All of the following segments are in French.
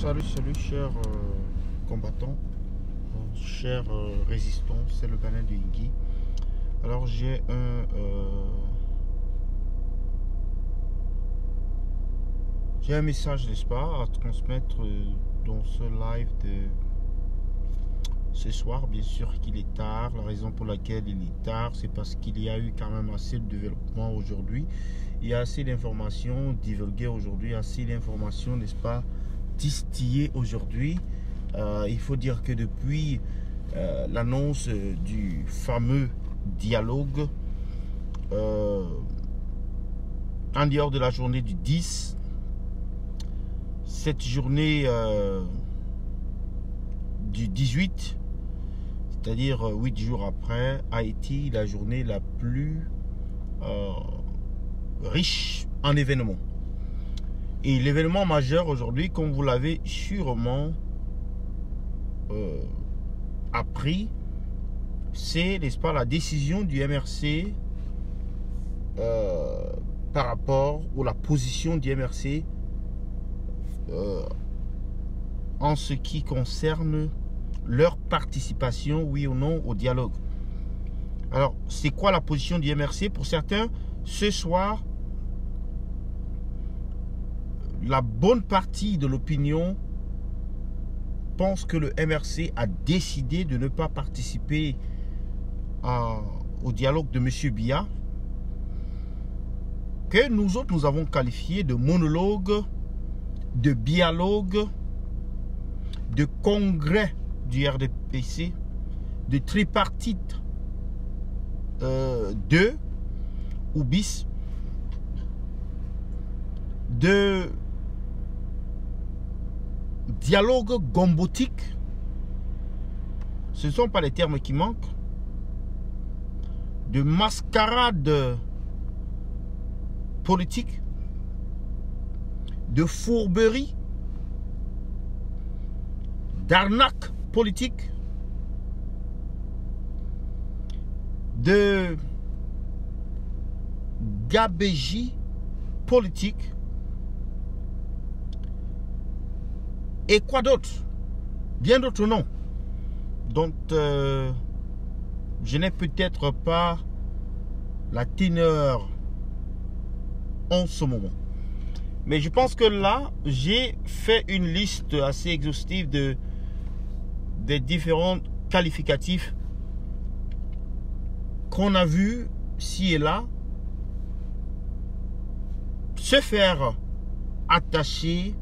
Salut, chers combattants, chers résistants, c'est le panel de Iggy. Alors j'ai un message, n'est-ce pas, à transmettre dans ce live de ce soir. Bien sûr qu'il est tard. La raison pour laquelle il est tard, c'est parce qu'il y a eu quand même assez de développement aujourd'hui. Il y a assez d'informations divulguées aujourd'hui, assez d'informations, n'est-ce pas, distillées aujourd'hui. Il faut dire que depuis l'annonce du fameux dialogue, en dehors de la journée du 10, cette journée du 18, c'est-à-dire 8 jours après, a été la journée la plus riche en événements. Et l'événement majeur aujourd'hui, comme vous l'avez sûrement appris, c'est, n'est-ce pas, la décision du MRC par rapport, ou la position du MRC en ce qui concerne leur participation, oui ou non, au dialogue. Alors, c'est quoi la position du MRC? Pour certains, ce soir, la bonne partie de l'opinion pense que le MRC a décidé de ne pas participer au dialogue de M. Biya, que nous autres, nous avons qualifié de monologue, de dialogue, de congrès du RDPC, de tripartite 2 ou bis, de dialogue gombotique. Ce ne sont pas les termes qui manquent. De mascarade politique, de fourberie, d'arnaque politique, de gabégie politique. Et quoi d'autre? Bien d'autres noms dont je n'ai peut-être pas la teneur en ce moment. Mais je pense que là, j'ai fait une liste assez exhaustive des différents qualificatifs qu'on a vu ci et là se faire attacher,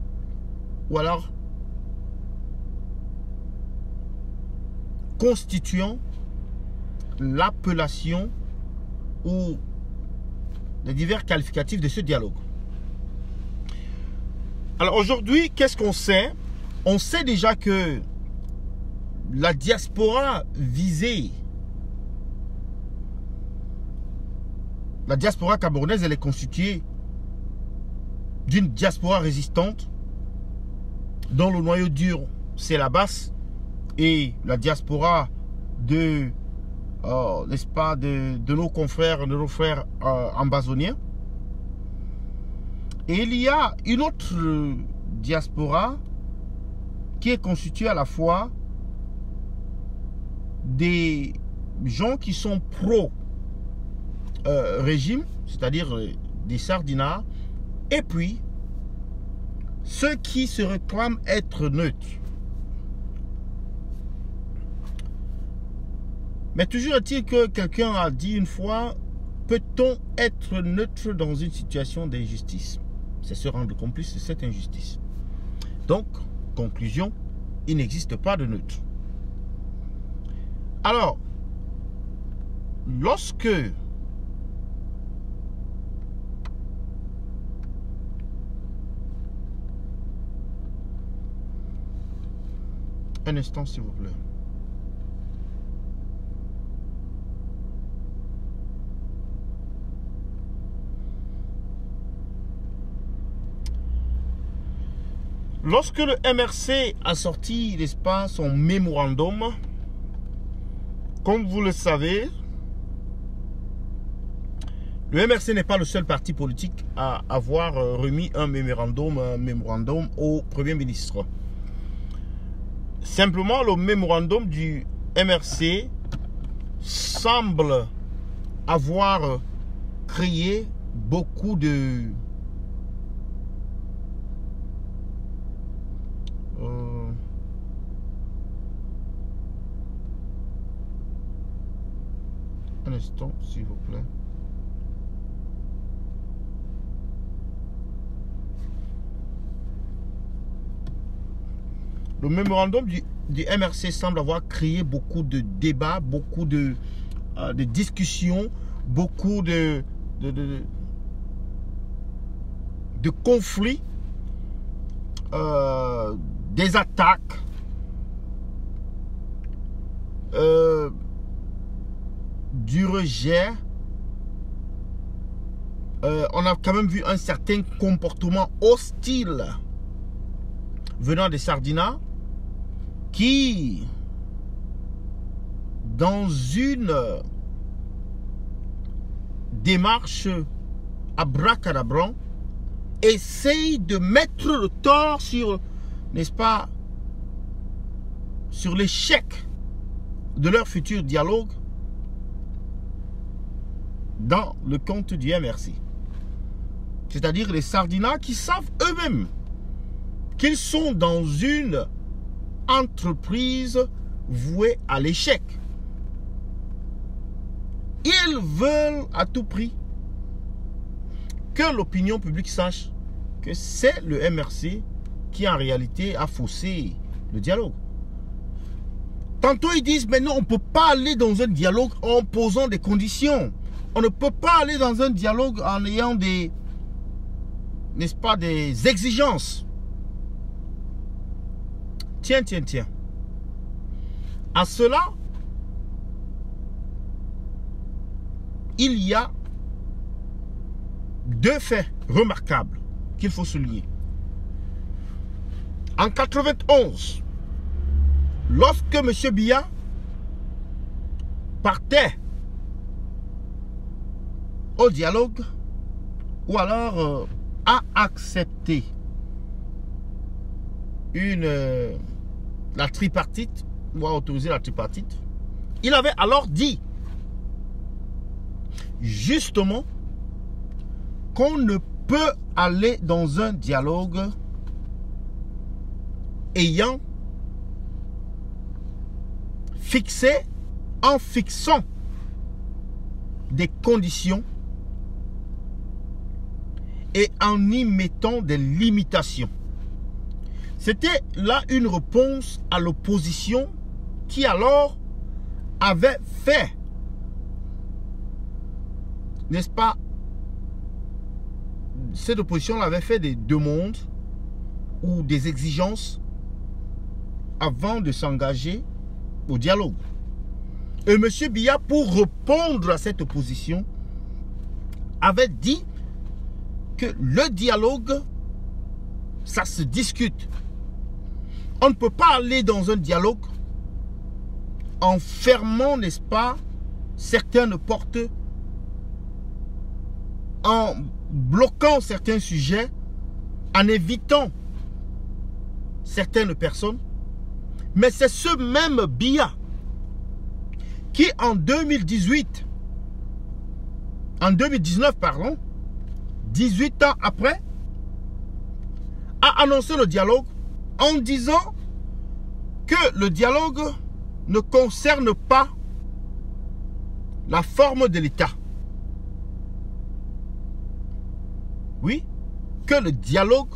ou alors constituant l'appellation ou les divers qualificatifs de ce dialogue. Alors aujourd'hui, qu'est-ce qu'on sait? On sait déjà que la diaspora visée, la diaspora camerounaise, elle est constituée d'une diaspora résistante dont le noyau dur, c'est la basse, et la diaspora de, n'est-ce pas, de nos confrères, de nos frères ambazoniens. Et il y a une autre diaspora qui est constituée à la fois des gens qui sont pro-régime, c'est-à-dire des sardinards, et puis ceux qui se réclament être neutres. Mais toujours est-il que quelqu'un a dit une fois, peut-on être neutre dans une situation d'injustice? C'est se rendre complice de cette injustice. Donc, conclusion, il n'existe pas de neutre. Alors, lorsque un instant, s'il vous plaît. Lorsque le MRC a sorti, n'est-ce pas, son mémorandum, comme vous le savez, Le MRC n'est pas le seul parti politique à avoir remis un mémorandum au Premier ministre. simplement le mémorandum du MRC semble avoir créé beaucoup de un instant s'il vous plaît. Le mémorandum du MRC semble avoir créé beaucoup de débats, beaucoup de discussions, beaucoup de conflits, des attaques, du rejet. On a quand même vu un certain comportement hostile venant des Sardinats qui, dans une démarche abracadabran, essaye de mettre le tort sur, n'est-ce pas, sur l'échec de leur futur dialogue dans le compte du MRC. C'est-à-dire les Sardinats qui savent eux-mêmes qu'ils sont dans une entreprise vouée à l'échec. Ils veulent à tout prix que l'opinion publique sache que c'est le MRC qui en réalité a faussé le dialogue. Tantôt ils disent mais non, on ne peut pas aller dans un dialogue en posant des conditions. On ne peut pas aller dans un dialogue en ayant des, n'est-ce pas, des exigences. Tiens. À cela, il y a deux faits remarquables qu'il faut souligner. En 91, lorsque M. Biya partait au dialogue, ou alors a accepté la tripartite, ou a autorisé la tripartite, il avait alors dit justement qu'on ne peut aller dans un dialogue ayant fixé, en fixant des conditions et en y mettant des limitations. C'était là une réponse à l'opposition qui alors avait fait, n'est-ce pas, cette opposition avait fait des demandes ou des exigences avant de s'engager au dialogue. Et M. Biya, pour répondre à cette opposition, avait dit que le dialogue, ça se discute. On ne peut pas aller dans un dialogue en fermant, n'est-ce pas, certaines portes, en bloquant certains sujets, en évitant certaines personnes. Mais c'est ce même Biya qui en 2019, pardon, 18 ans après, a annoncé le dialogue en disant que le dialogue ne concerne pas la forme de l'État. Oui, que le dialogue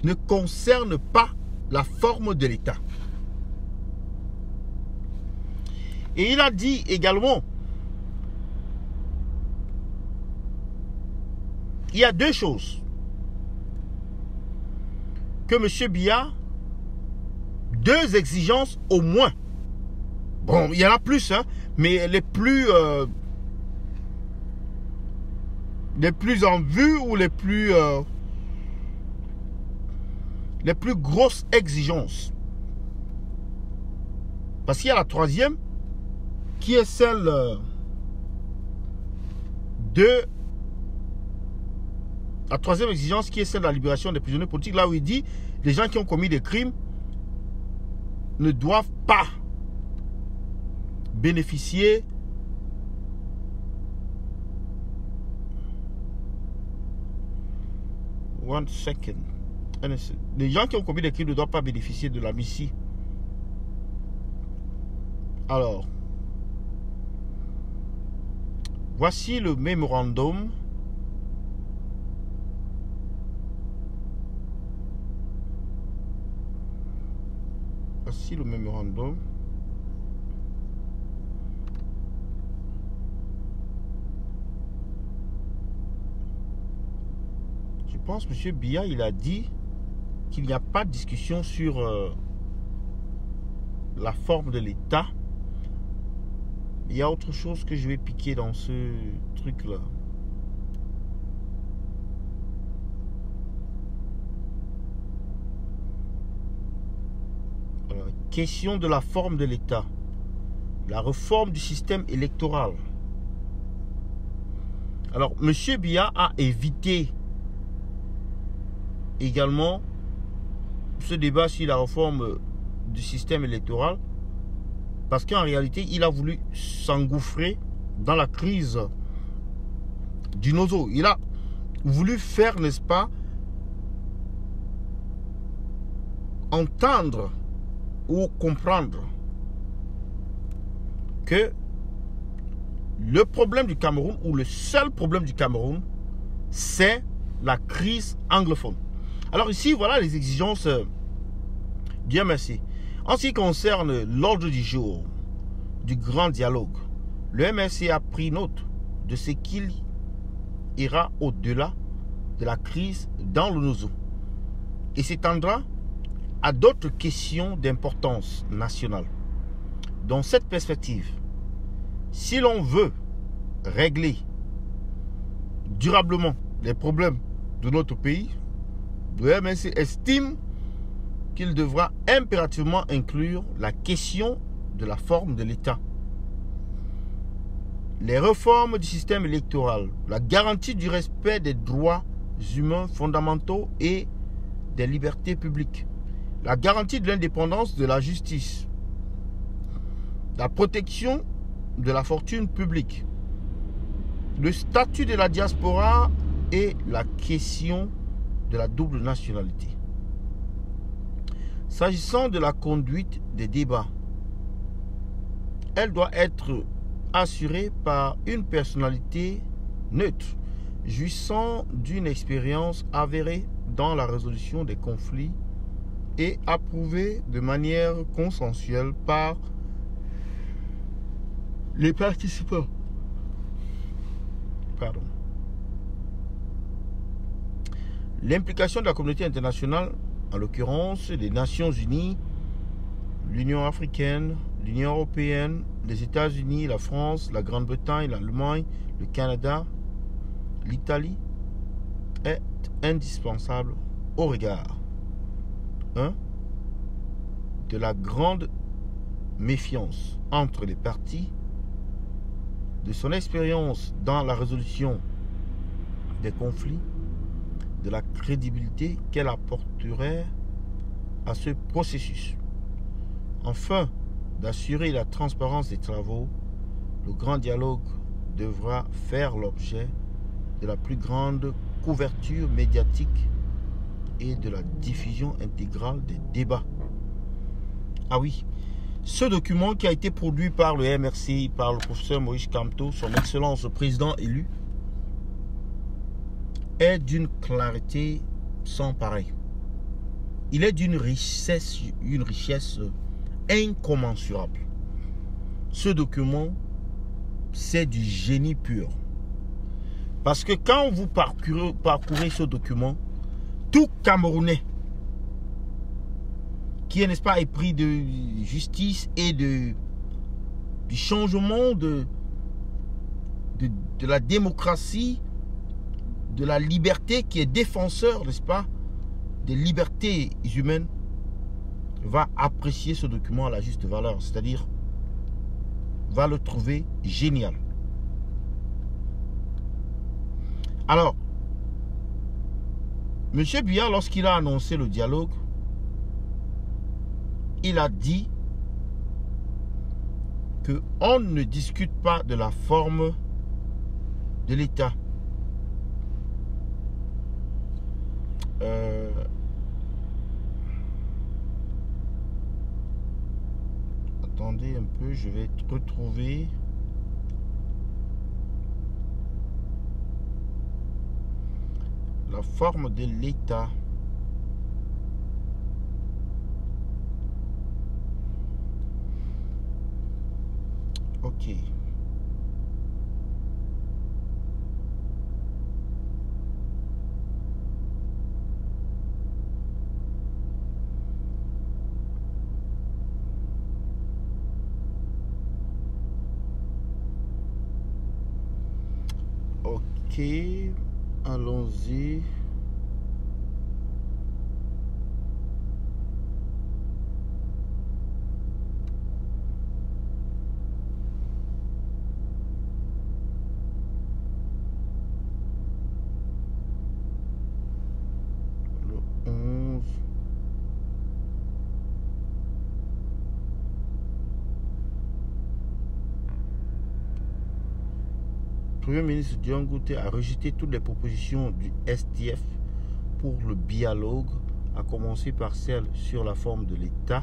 ne concerne pas la forme de l'État. Et il a dit également, il y a deux choses que M. Biya, deux exigences au moins. Bon, il y en a plus, hein, mais les plus en vue ou les plus grosses exigences. Parce qu'il y a la troisième qui est celle la troisième exigence qui est celle de la libération des prisonniers politiques, là où il dit les gens qui ont commis des crimes ne doivent pas bénéficier one second. Les gens qui ont commis des crimes ne doivent pas bénéficier de l'amnistie. Alors, voici le mémorandum Je pense que M. Biya, il a dit qu'il n'y a pas de discussion sur la forme de l'État. Il y a autre chose que je vais piquer dans ce truc-là. Question de la forme de l'État. La réforme du système électoral. Alors, M. Biya a évité également ce débat sur la réforme du système électoral parce qu'en réalité, il a voulu s'engouffrer dans la crise du Nozo. Il a voulu faire, n'est-ce pas, entendre ou comprendre que le problème du Cameroun, ou le seul problème du Cameroun, c'est la crise anglophone. Alors ici, voilà les exigences du MRC. En ce qui concerne l'ordre du jour du grand dialogue, le MRC a pris note de ce qu'il ira au-delà de la crise dans le Nozo et s'étendra à d'autres questions d'importance nationale. Dans cette perspective, si l'on veut régler durablement les problèmes de notre pays, le MRC estime qu'il devra impérativement inclure la question de la forme de l'État, les réformes du système électoral, la garantie du respect des droits humains fondamentaux et des libertés publiques, la garantie de l'indépendance de la justice, la protection de la fortune publique, le statut de la diaspora et la question de la double nationalité. S'agissant de la conduite des débats, elle doit être assurée par une personnalité neutre, jouissant d'une expérience avérée dans la résolution des conflits et approuvée de manière consensuelle par les participants. Pardon. L'implication de la communauté internationale, en l'occurrence les Nations Unies, l'Union africaine, l'Union européenne, les États-Unis, la France, la Grande-Bretagne, l'Allemagne, le Canada, l'Italie, est indispensable au regard 1. De la grande méfiance entre les parties, de son expérience dans la résolution des conflits, de la crédibilité qu'elle apporterait à ce processus. Enfin, d'assurer la transparence des travaux, le grand dialogue devra faire l'objet de la plus grande couverture médiatique et de la diffusion intégrale des débats. Ah oui, ce document qui a été produit par le MRC, par le professeur Moïse Kamto, son excellence président élu, est d'une clarté sans pareil. Il est d'une richesse incommensurable. Ce document, c'est du génie pur. Parce que quand vous parcourez ce document, tout Camerounais qui est, n'est-ce pas, épris de justice et du changement de la démocratie, de la liberté, qui est défenseur, n'est-ce pas, des libertés humaines, va apprécier ce document à la juste valeur, c'est-à-dire va le trouver génial. Alors, M. Biya, lorsqu'il a annoncé le dialogue, il a dit qu'on ne discute pas de la forme de l'État. Attendez un peu, je vais retrouver. La forme de l'État. Ok. Ok, allons-y. Le 11. Le Premier ministre Dion Ngouté a rejeté toutes les propositions du SDF pour le dialogue, à commencer par celle sur la forme de l'État.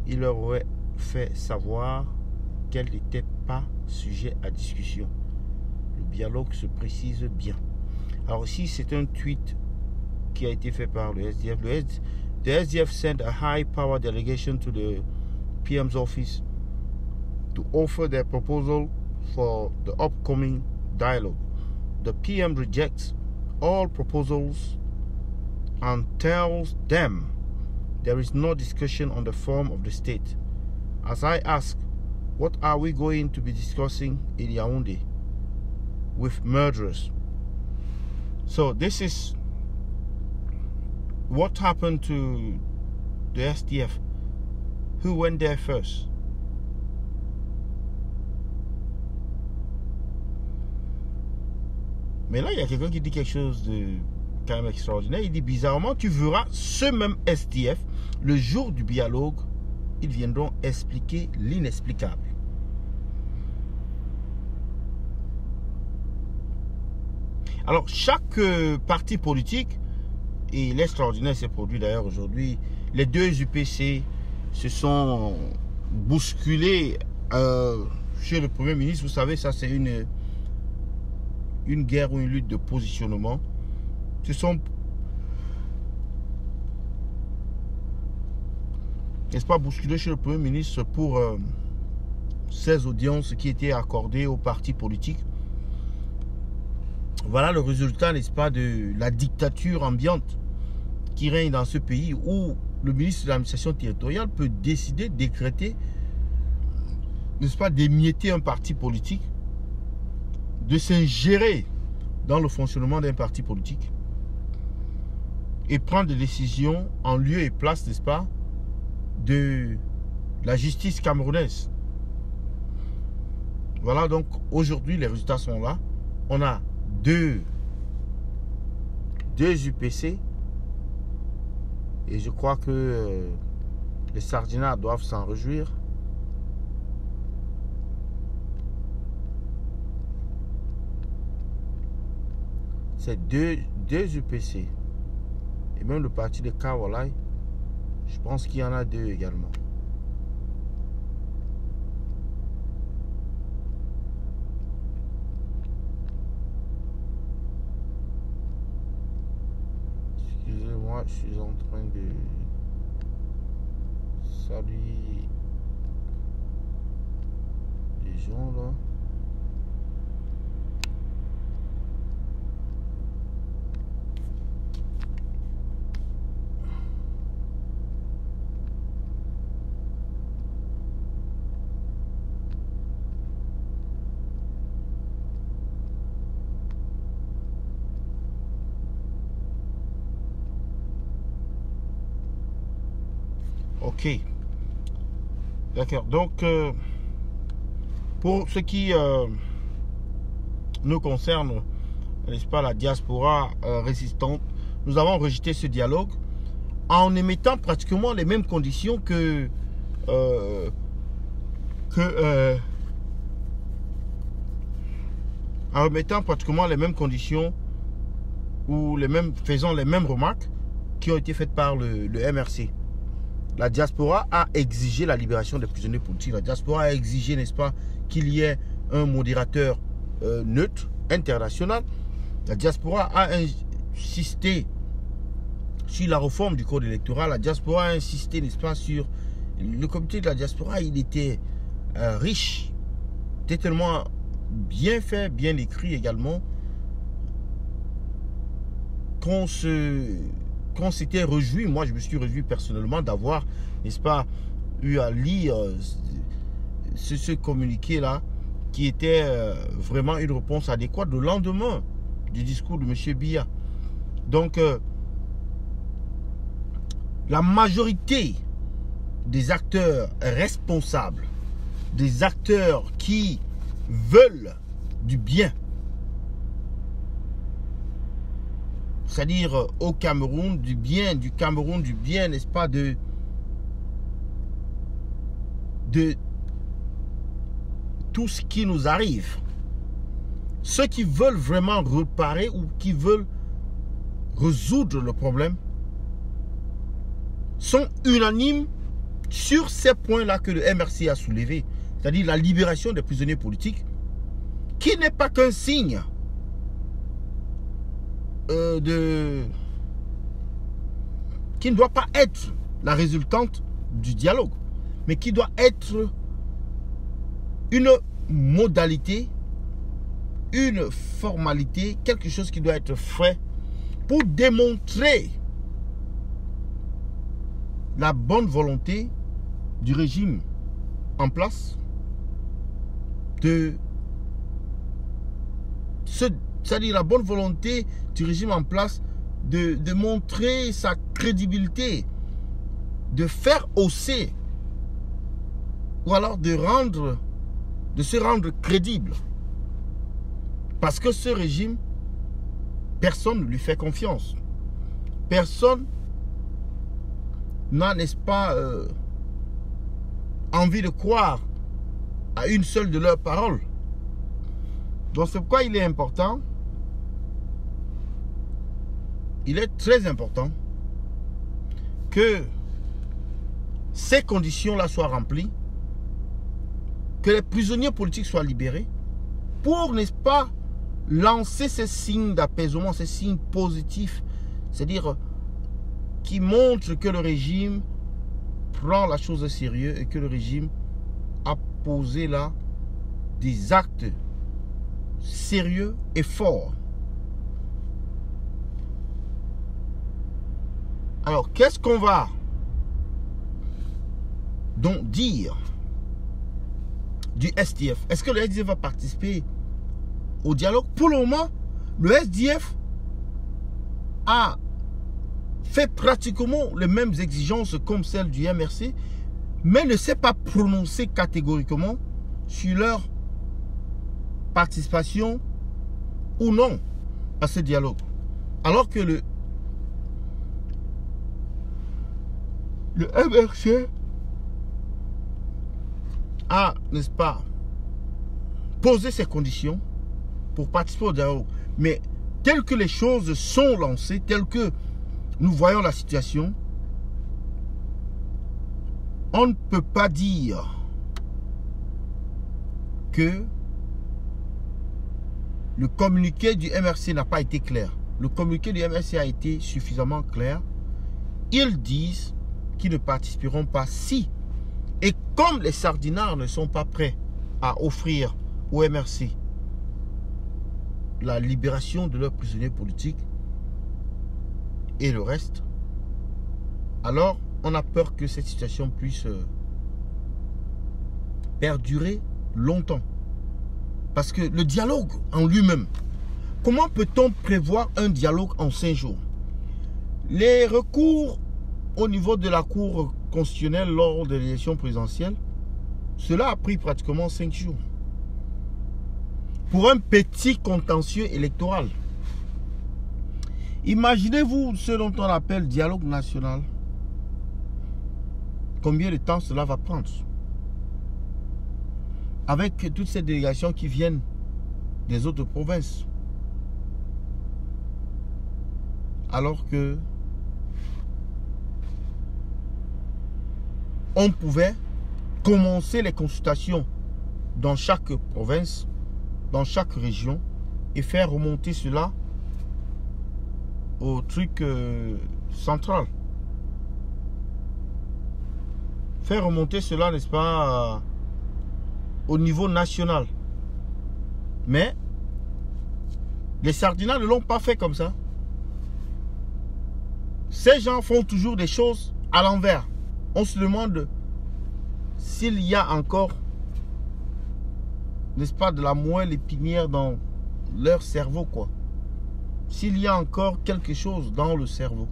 Il leur aurait fait savoir qu'elle n'était pas sujet à discussion. Le dialogue se précise bien. Alors ici, c'est un tweet qui a été fait par le SDF. The SDF sent a high-power delegation to the PM's office to offer their proposal for the upcoming dialogue. The PM rejects all proposals and tells them there is no discussion on the form of the state. As I ask, what are we going to be discussing in Yaoundé with murderers? So this is what happened to the SDF. Who went there first? Mais là, il y a quelqu'un qui dit quelque chose de quand même extraordinaire. Il dit bizarrement, tu verras ce même SDF, le jour du dialogue, ils viendront expliquer l'inexplicable. Alors, chaque parti politique, et l'extraordinaire s'est produit d'ailleurs aujourd'hui, les deux UPC se sont bousculés chez le Premier ministre. Vous savez, ça c'est une guerre ou une lutte de positionnement. Ce sont, n'est-ce pas, bousculés chez le Premier ministre pour ces audiences qui étaient accordées aux partis politiques. Voilà le résultat, n'est-ce pas, de la dictature ambiante qui règne dans ce pays, où le ministre de l'administration territoriale peut décider, décréter, n'est-ce pas, d'émietter un parti politique, de s'ingérer dans le fonctionnement d'un parti politique et prendre des décisions en lieu et place, n'est-ce pas, de la justice camerounaise. Voilà, donc aujourd'hui les résultats sont là. On a deux UPC et je crois que les Sardinats doivent s'en réjouir. C'est deux UPC. Et même le parti de Kawalai, je pense qu'il y en a deux également. Excusez-moi, je suis en train de saluer les gens là. Ok. D'accord. Donc, pour ce qui nous concerne, n'est-ce pas, la diaspora résistante, nous avons rejeté ce dialogue. en émettant pratiquement les mêmes conditions en remettant pratiquement les mêmes conditions ou faisant les mêmes remarques qui ont été faites par le MRC. La diaspora a exigé la libération des prisonniers politiques. La diaspora a exigé, n'est-ce pas, qu'il y ait un modérateur neutre, international. La diaspora a insisté sur la réforme du code électoral. La diaspora a insisté, n'est-ce pas, sur le comité de la diaspora. Il était riche, était tellement bien fait, bien écrit également, qu'on s'était réjoui. Moi, je me suis réjoui personnellement d'avoir, n'est-ce pas, eu à lire ce communiqué-là, qui était vraiment une réponse adéquate le lendemain du discours de M. Biya. Donc, la majorité des acteurs responsables, des acteurs qui veulent du bien, c'est-à-dire au Cameroun, du bien, n'est-ce pas, de tout ce qui nous arrive. Ceux qui veulent vraiment réparer ou qui veulent résoudre le problème sont unanimes sur ces points-là que le MRC a soulevés, c'est-à-dire la libération des prisonniers politiques, qui n'est pas qu'un signe qui ne doit pas être la résultante du dialogue, mais qui doit être une modalité, une formalité, quelque chose qui doit être fait pour démontrer la bonne volonté du régime en place c'est-à-dire la bonne volonté du régime en place de montrer sa crédibilité, de faire hausser ou alors de se rendre crédible. Parce que ce régime, personne ne lui fait confiance. Personne n'a, n'est-ce pas, envie de croire à une seule de leurs paroles. Donc c'est pourquoi il est important, il est très important que ces conditions-là soient remplies, que les prisonniers politiques soient libérés, pour, n'est-ce pas, lancer ces signes d'apaisement, ces signes positifs, c'est-à-dire qui montrent que le régime prend la chose au sérieux et que le régime a posé là des actes sérieux et forts. Alors, qu'est-ce qu'on va donc dire du SDF? Est-ce que le SDF va participer au dialogue? Pour le moment, le SDF a fait pratiquement les mêmes exigences comme celles du MRC, mais ne s'est pas prononcé catégoriquement sur leur participation ou non à ce dialogue. Alors que le MRC a, n'est-ce pas, posé ses conditions pour participer au dialogue. Mais telles que les choses sont lancées, telles que nous voyons la situation, on ne peut pas dire que le communiqué du MRC n'a pas été clair. Le communiqué du MRC a été suffisamment clair. Ils disent qu'ils ne participeront pas si, et comme les sardinards ne sont pas prêts à offrir au MRC la libération de leurs prisonniers politiques et le reste, alors on a peur que cette situation puisse perdurer longtemps. Parce que le dialogue en lui-même, comment peut-on prévoir un dialogue en 5 jours? Les recours au niveau de la Cour constitutionnelle lors de l'élection présidentielle, cela a pris pratiquement 5 jours. Pour un petit contentieux électoral. Imaginez-vous ce dont on appelle dialogue national combien de temps cela va prendre? Avec toutes ces délégations qui viennent des autres provinces. Alors que on pouvait commencer les consultations dans chaque province, dans chaque région, et faire remonter cela au truc central. Faire remonter cela, n'est-ce pas, au niveau national. Mais les Sardinats ne l'ont pas fait comme ça. Ces gens font toujours des choses à l'envers. On se demande s'il y a encore, n'est-ce pas, de la moelle épinière dans leur cerveau, quoi. S'il y a encore quelque chose dans le cerveau.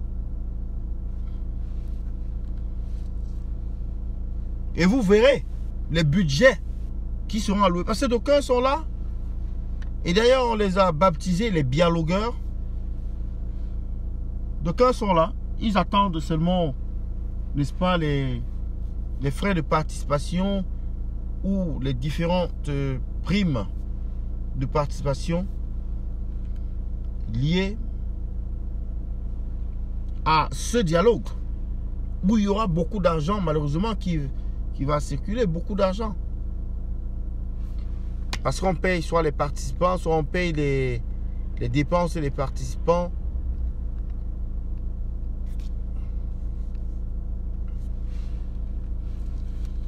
Et vous verrez les budgets qui seront alloués. Parce que d'aucuns sont là. Et d'ailleurs, on les a baptisés les dialogueurs. D'aucuns sont là. Ils attendent seulement, n'est-ce pas, les frais de participation ou les différentes primes de participation liées à ce dialogue où il y aura beaucoup d'argent, malheureusement, qui va circuler, beaucoup d'argent. Parce qu'on paye soit les participants, soit on paye les dépenses des participants.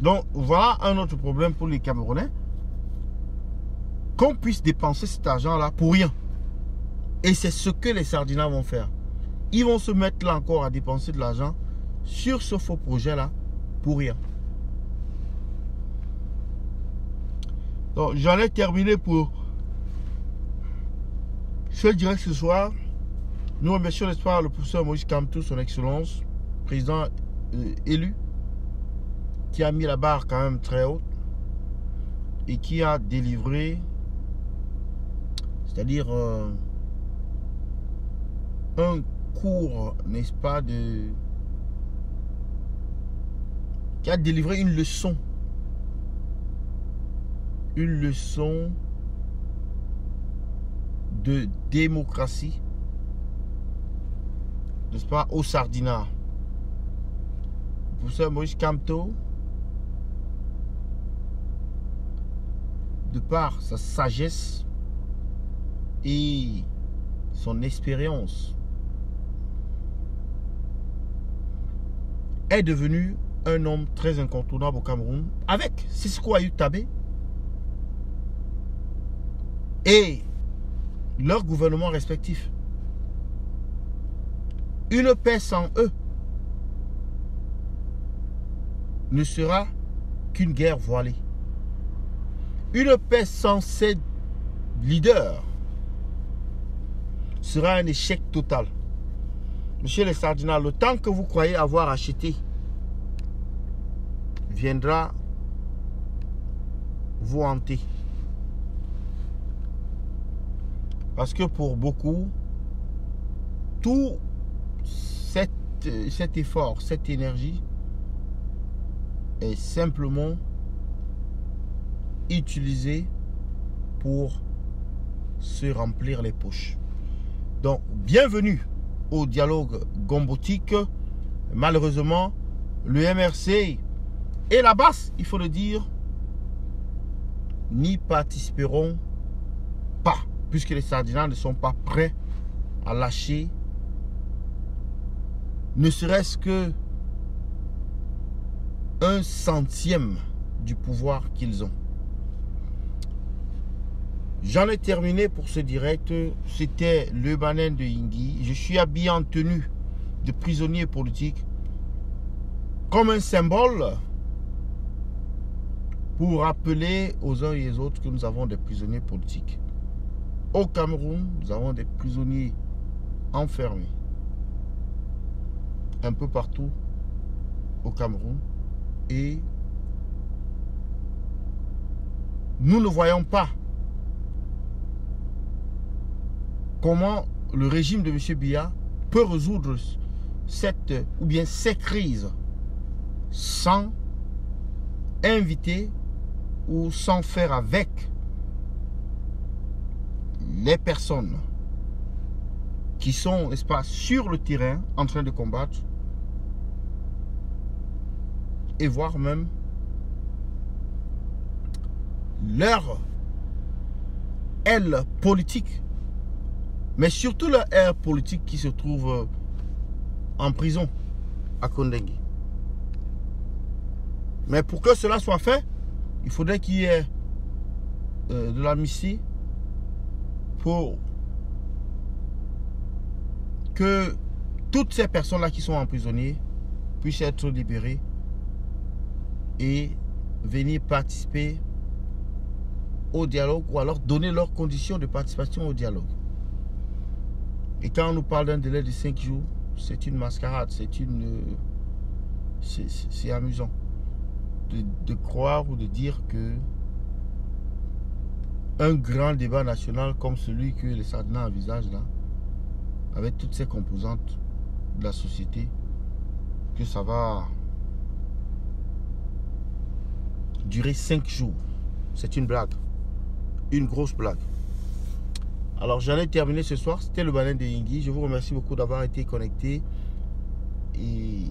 Donc, voilà un autre problème pour les Camerounais. Qu'on puisse dépenser cet argent-là pour rien. Et c'est ce que les Sardinats vont faire. Ils vont se mettre là encore à dépenser de l'argent sur ce faux projet-là pour rien. Donc, j'en ai terminé pour ce direct ce soir. Nous remercions, n'est-ce pas, le professeur Moïse Kamto, son excellence, président élu, qui a mis la barre quand même très haute et qui a délivré, c'est-à-dire un cours, n'est-ce pas, qui a délivré une leçon de démocratie, n'est-ce pas, au Sardinat. Le professeur Moïse Kamto, de par sa sagesse et son expérience, est devenu un homme très incontournable au Cameroun, avec Sissoco Ayou Tabé et leurs gouvernements respectifs. Une paix sans eux ne sera qu'une guerre voilée. Une paix sans ces leaders sera un échec total. Monsieur les Sardinats, le temps que vous croyez avoir acheté viendra vous hanter. Parce que pour beaucoup, tout cet effort, cette énergie est simplement utilisé pour se remplir les poches. Donc, bienvenue au dialogue gombotique. Malheureusement, le MRC et la basse, il faut le dire, n'y participeront pas, puisque les Sardinats ne sont pas prêts à lâcher ne serait-ce que 1/100 du pouvoir qu'ils ont. J'en ai terminé pour ce direct. C'était le Banen de Yingui. Je suis habillé en tenue de prisonnier politique comme un symbole pour rappeler aux uns et aux autres que nous avons des prisonniers politiques. Au Cameroun, nous avons des prisonniers enfermés un peu partout au Cameroun et nous ne voyons pas comment le régime de M. Biya peut résoudre cette ou bien ces crises sans inviter ou sans faire avec les personnes qui sont, n'est-ce pas, sur le terrain en train de combattre et voire même leur aile politique, mais surtout leur aile politique qui se trouve en prison à Kondengi. Mais pour que cela soit fait, il faudrait qu'il y ait de l'amnistie pour que toutes ces personnes-là qui sont emprisonnées puissent être libérées et venir participer au dialogue ou alors donner leurs conditions de participation au dialogue. Et quand on nous parle d'un délai de 5 jours, c'est une mascarade, c'est amusant de croire ou de dire que un grand débat national comme celui que les Sardinats envisagent là, avec toutes ces composantes de la société, que ça va durer 5 jours. C'est une blague. Une grosse blague. Alors j'en ai terminé ce soir. C'était le Baleine de Yingui. Je vous remercie beaucoup d'avoir été connecté. Et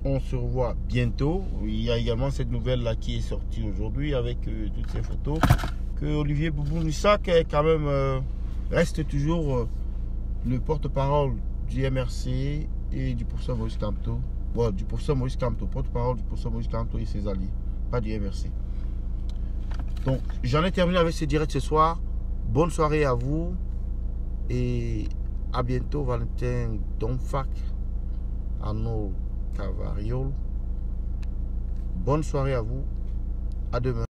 on se revoit bientôt. Il y a également cette nouvelle là qui est sortie aujourd'hui avec toutes ces photos. Que Olivier Boubou-Nissak quand même reste toujours le porte-parole du MRC et du professeur Maurice Kamto. Bon, du professeur Maurice Kamto, porte-parole du professeur Maurice Kamto et ses alliés, pas du MRC. Donc, j'en ai terminé avec ce direct ce soir. Bonne soirée à vous et à bientôt. Valentin Donfac, Arnaud Cavariol. Bonne soirée à vous. À demain.